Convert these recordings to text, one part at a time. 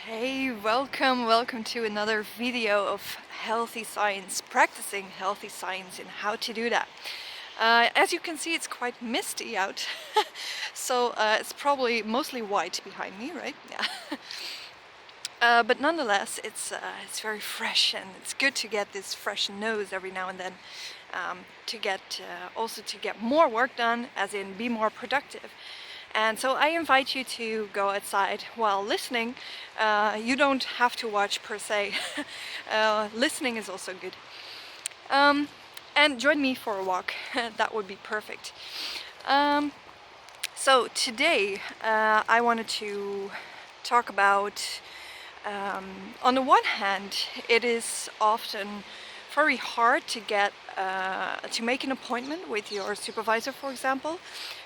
Hey, welcome to another video of healthy science, practicing healthy science and how to do that. As you can see, it's quite misty out, so it's probably mostly white behind me, right? Yeah. But nonetheless, it's very fresh, and it's good to get this fresh nose every now and then, to get also to get more work done, as in be more productive. And so I invite you to go outside while listening. You don't have to watch per se. Listening is also good. And join me for a walk. That would be perfect. So today I wanted to talk about, on the one hand, it is often very hard to get to make an appointment with your supervisor, for example,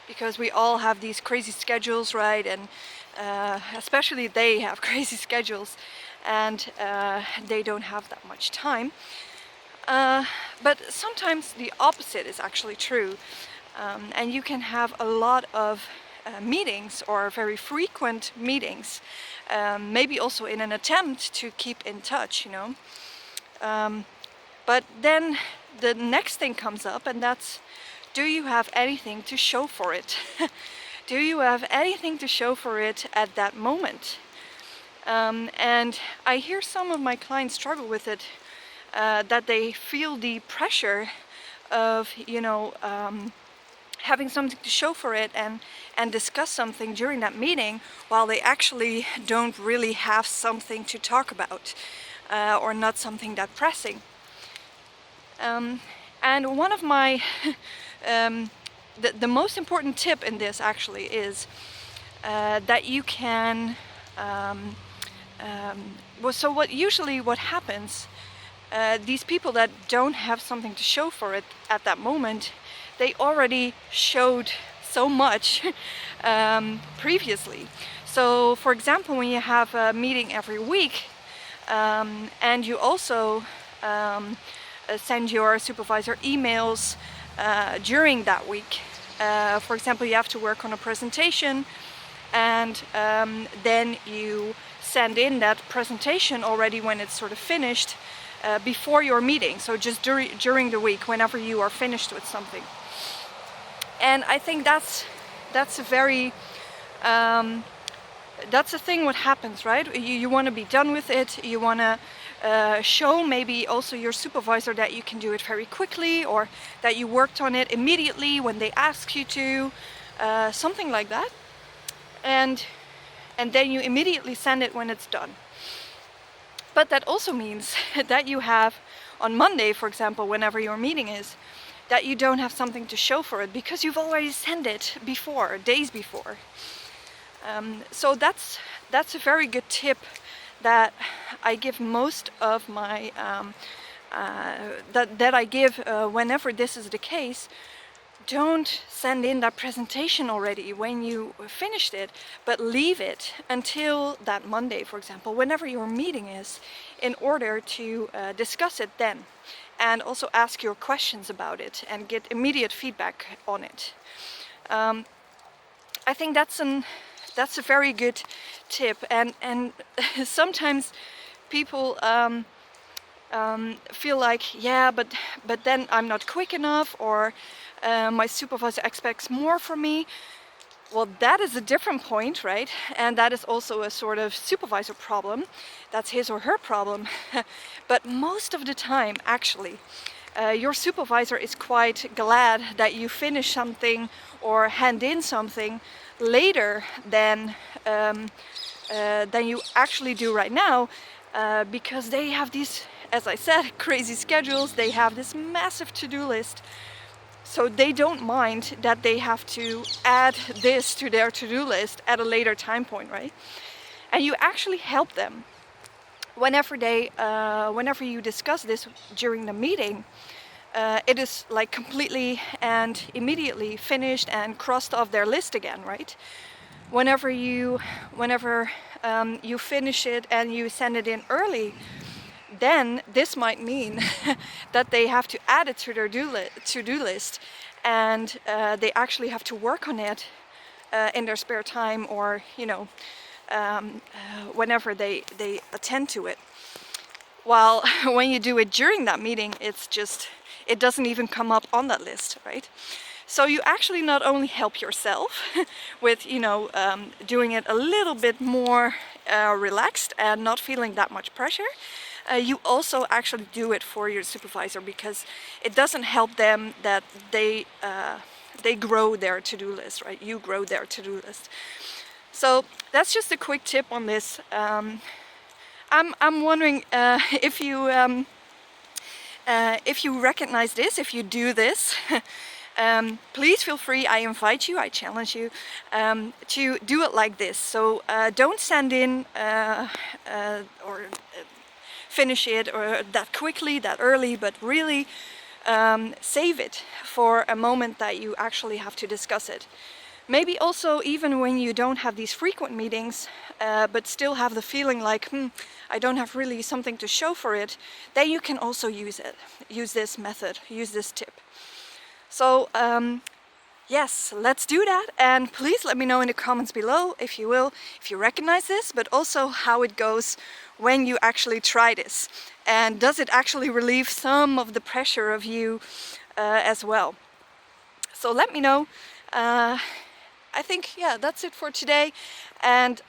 because we all have these crazy schedules, right? And especially they have crazy schedules, and they don't have that much time. But sometimes the opposite is actually true, and you can have a lot of meetings, or very frequent meetings, maybe also in an attempt to keep in touch, but then the next thing comes up, and that's, do you have anything to show for it? Do you have anything to show for it at that moment? And I hear some of my clients struggle with it, that they feel the pressure of, having something to show for it and discuss something during that meeting, while they actually don't really have something to talk about, or not something that pressing. And one of my the most important tip in this actually is that you can so what happens, these people that don't have something to show for it at that moment, they already showed so much previously. So for example, when you have a meeting every week, and you also send your supervisor emails during that week. For example, you have to work on a presentation, and then you send in that presentation already when it's sort of finished, before your meeting. So just during the week, whenever you are finished with something. And I think that's a very that's the thing what happens, right? You want to be done with it. You want to show maybe also your supervisor that you can do it very quickly, or that you worked on it immediately when they ask you to, something like that. And then you immediately send it when it's done. But that also means that you have, on Monday, for example, whenever your meeting is, that you don't have something to show for it, because you've already sent it before, days before. So that's a very good tip that I give most of my that I give whenever this is the case. Don't send in that presentation already when you finished it, but leave it until that Monday, for example, whenever your meeting is, in order to discuss it then, and also ask your questions about it and get immediate feedback on it. I think that's a very good tip, and sometimes people feel like, yeah, but then I'm not quick enough, or my supervisor expects more from me. Well, that is a different point, right? And that is also a sort of supervisor problem. That's his or her problem. But most of the time, actually, your supervisor is quite glad that you finish something or hand in something later than you actually do right now, because they have these, as I said, crazy schedules. They have this massive to-do list, so they don't mind that they have to add this to their to-do list at a later time point, right? And you actually help them whenever you discuss this during the meeting. It is like completely and immediately finished and crossed off their list again, right? Whenever you finish it and you send it in early, then this might mean that they have to add it to their to-do list, and they actually have to work on it in their spare time, or whenever they attend to it. While when you do it during that meeting, it doesn't even come up on that list, right? So you actually not only help yourself with, doing it a little bit more relaxed and not feeling that much pressure, you also actually do it for your supervisor, because it doesn't help them that they grow their to-do list, right? You grow their to-do list. So that's just a quick tip on this. I'm wondering if you recognize this, if you do this. Please feel free, I invite you, I challenge you to do it like this. So don't send in or finish it or that quickly, that early, but really save it for a moment that you actually have to discuss it. Maybe also even when you don't have these frequent meetings, but still have the feeling like, I don't have really something to show for it, then you can also use it. Use this method, use this tip. So yes, let's do that, and please let me know in the comments below, if you will, if you recognize this, but also how it goes when you actually try this. And does it actually relieve some of the pressure of you as well? So let me know. I think, yeah, that's it for today. And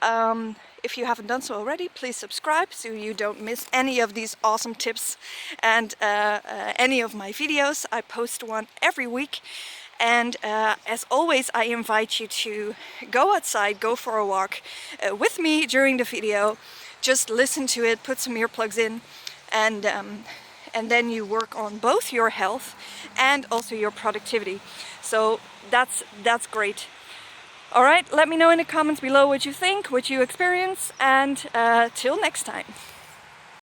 if you haven't done so already, please subscribe so you don't miss any of these awesome tips and any of my videos. I post one every week. And as always, I invite you to go outside, go for a walk with me during the video. Just listen to it, put some earplugs in, and then you work on both your health and also your productivity. So that's great. All right, let me know in the comments below what you think, what you experience, and till next time.